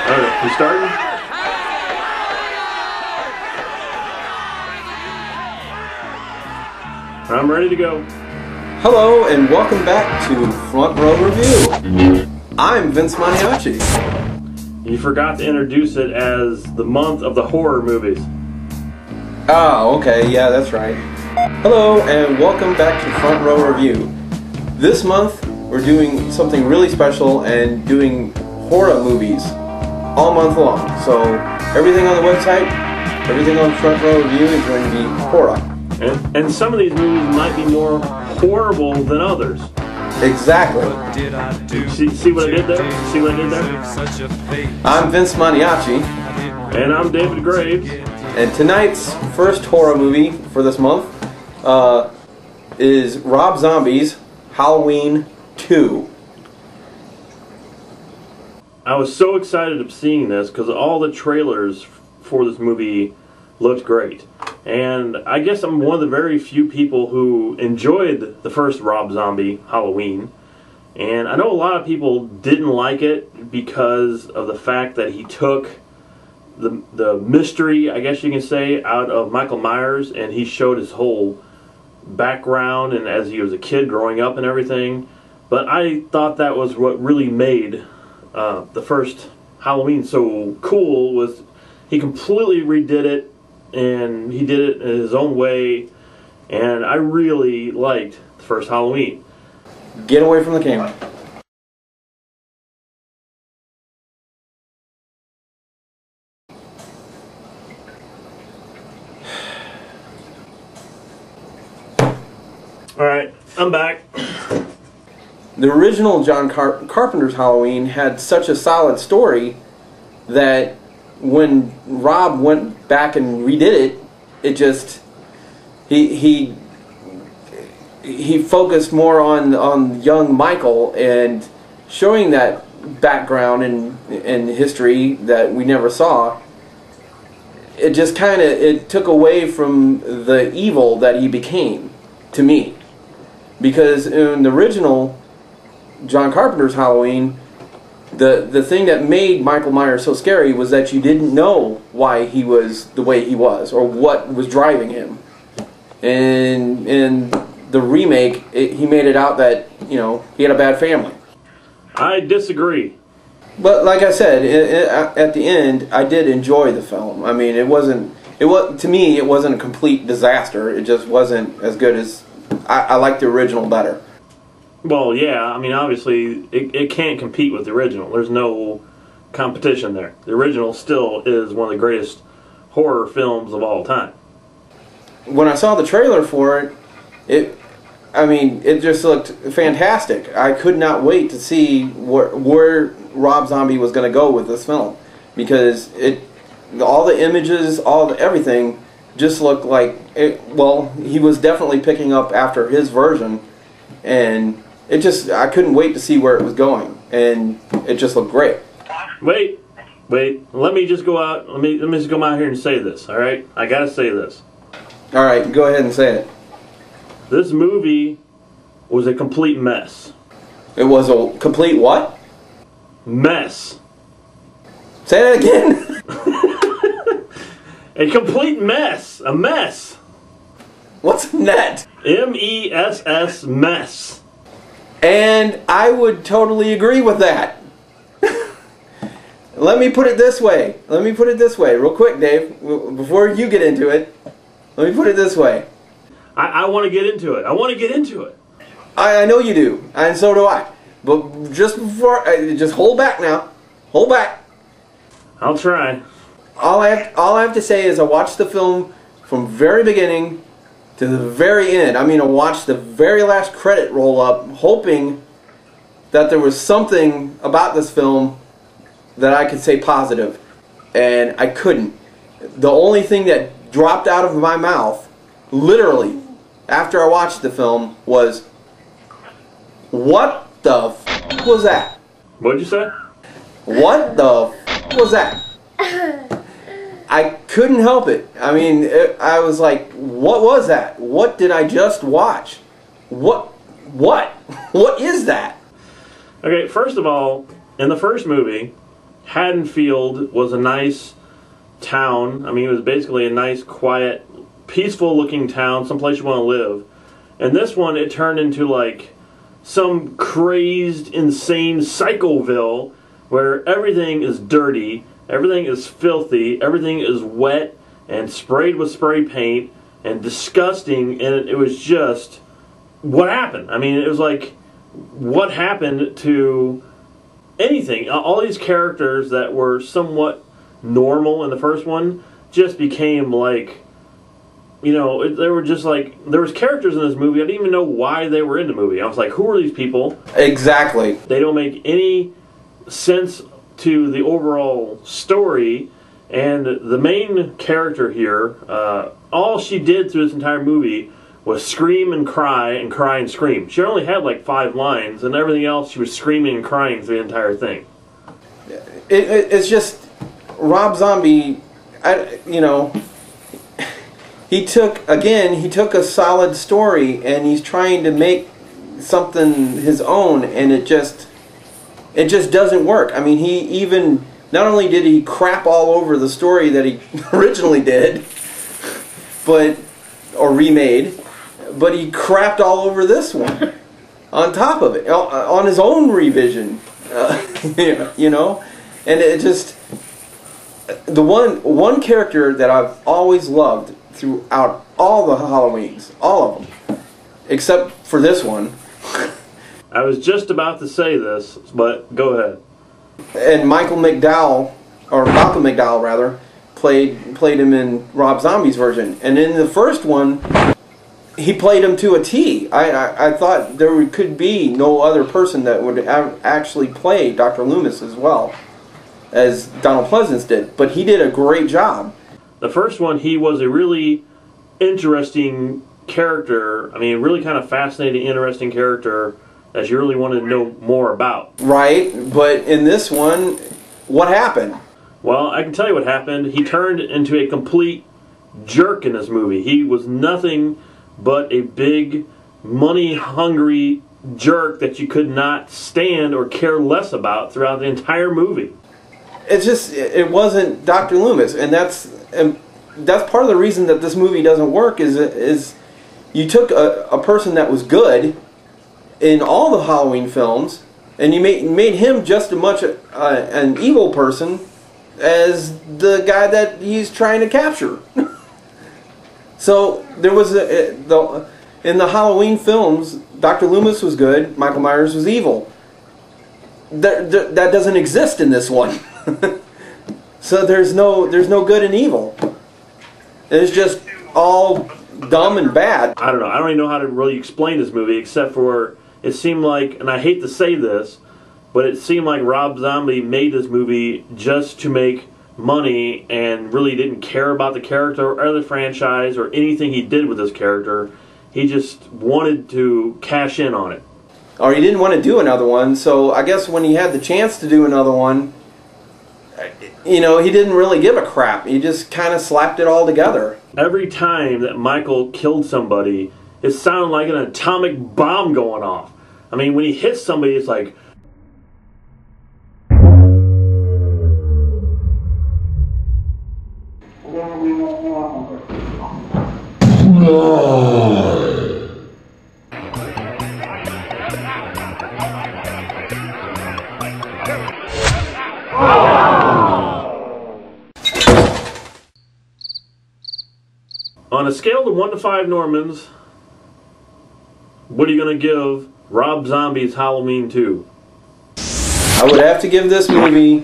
Alright, we starting? I'm ready to go. Hello and welcome back to Front Row Review. I'm Vince Maniacs. You forgot to introduce it as the month of the horror movies. Oh, okay, yeah, that's right. Hello and welcome back to Front Row Review. This month we're doing something really special and doing horror movies all month long. So everything on the website, everything on Front Row Review is going to be horror. And some of these movies might be more horrible than others. Exactly. See what I did there? See what I did there? I'm Vince Maniaci. And I'm David Graves. And tonight's first horror movie for this month is Rob Zombie's Halloween 2. I was so excited of seeing this because all the trailers for this movie looked great. And I guess I'm one of the very few people who enjoyed the first Rob Zombie Halloween. And I know a lot of people didn't like it because of the fact that he took the mystery, I guess you can say, out of Michael Myers, and he showed his whole background and as he was a kid growing up and everything. But I thought that was what really made the first Halloween so cool, was he completely redid it, and he did it in his own way, and I really liked the first Halloween. Get away from the camera. Alright, I'm back. The original John Carpenter's Halloween had such a solid story that when Rob went back and redid it, it just he focused more on young Michael and showing that background and history that we never saw. It just it took away from the evil that he became, to me, because in the original John Carpenter's Halloween, the thing that made Michael Myers so scary was that you didn't know why he was the way he was or what was driving him. And in the remake, he made it out that, you know, he had a bad family. I disagree. But like I said, at the end, I did enjoy the film. I mean, to me, it wasn't a complete disaster. It just wasn't as good as I liked the original better. Well, yeah, I mean, obviously, it can't compete with the original. There's no competition there. The original still is one of the greatest horror films of all time. When I saw the trailer for it just looked fantastic. I could not wait to see where Rob Zombie was going to go with this film, because all the images, everything just looked like he was definitely picking up after his version, and I couldn't wait to see where it was going, and it just looked great. Wait, let me just go out, let me just go out here and say this, alright? I gotta say this. Alright, go ahead and say it. This movie was a complete mess. It was a complete what? Mess. Say that again? A complete mess. A mess. What's net? M-E-S-S, mess. And I would totally agree with that. Let me put it this way, real quick, Dave, before you get into it. Let me put it this way. I want to get into it. I know you do, and so do I. But just hold back now. Hold back. I'll try. All I have to say is I watched the film from very beginning to the very end. I mean, I watched the very last credit roll up, hoping that there was something about this film that I could say positive, and I couldn't. The only thing that dropped out of my mouth, literally, after I watched the film, was, "What the f*** was that?" What'd you say? What the f*** was that? I couldn't help it. I mean, I was like, what was that? What did I just watch? What is that? Okay, first of all, in the first movie, Haddonfield was a nice town. I mean, it was basically a nice, quiet, peaceful-looking town, someplace you want to live. And this one, it turned into like some crazed, insane Psychoville where everything is dirty, everything is filthy, everything is wet and sprayed with spray paint and disgusting, and it was just, what happened? I mean, it was like, what happened to anything? All these characters that were somewhat normal in the first one just became like, you know, they were just like, there was characters in this movie, I didn't even know why they were in the movie. I was like, who are these people? Exactly. They don't make any sense to the overall story, and the main character here, all she did through this entire movie was scream and cry and cry and scream. She only had like 5 lines, and everything else she was screaming and crying through the entire thing. It's just, Rob Zombie, you know, he took a solid story and he's trying to make something his own, and it just doesn't work. I mean, he even, not only did he crap all over the story that he originally did, or remade, but he crapped all over this one on top of it, on his own revision, you know, and it just, the one character that I've always loved throughout all the Halloweens, all of them, except for this one. I was just about to say this, but go ahead. And Malcolm McDowell rather, played him in Rob Zombie's version. And in the first one, he played him to a T. I thought there could be no other person that would actually play Dr. Loomis as well as Donald Pleasence did. But he did a great job. The first one, he was a really interesting character. I mean, really kind of fascinating, interesting character that you really wanted to know more about. Right, but in this one, what happened? Well, I can tell you what happened. He turned into a complete jerk in this movie. He was nothing but a big, money-hungry jerk that you could not stand or care less about throughout the entire movie. It's just, it wasn't Dr. Loomis, and that's part of the reason that this movie doesn't work, is you took a person that was good in all the Halloween films, and you made him just as much an evil person as the guy that he's trying to capture. So there was in the Halloween films, Dr. Loomis was good, Michael Myers was evil. That doesn't exist in this one. So there's no good and evil. It's just all dumb and bad. I don't know. I don't even know how to really explain this movie, except for it seemed like, and I hate to say this, but it seemed like Rob Zombie made this movie just to make money and really didn't care about the character or the franchise or anything he did with this character. He just wanted to cash in on it. Or he didn't want to do another one, so I guess when he had the chance to do another one, you know, he didn't really give a crap. He just kind of slapped it all together. Every time that Michael killed somebody, it sounded like an atomic bomb going off. I mean, when he hits somebody, it's like... On a scale of 1 to 5 Normans, what are you going to give Rob Zombie's Halloween 2? I would have to give this movie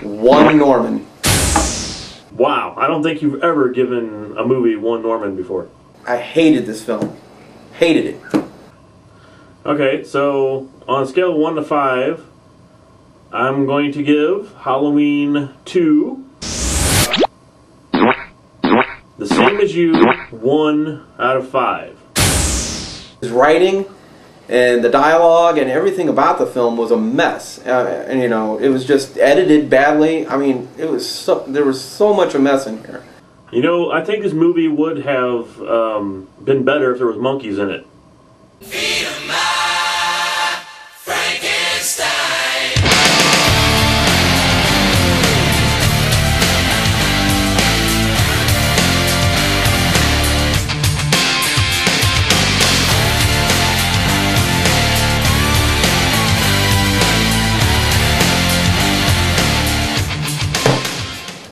1 Norman. Wow, I don't think you've ever given a movie 1 Norman before. I hated this film. Hated it. Okay, so on a scale of 1 to 5, I'm going to give Halloween 2, the same as you, 1 out of 5. His writing and the dialogue and everything about the film was a mess. And you know, it was just edited badly. I mean, there was so much a mess in here. You know, I think this movie would have been better if there was monkeys in it.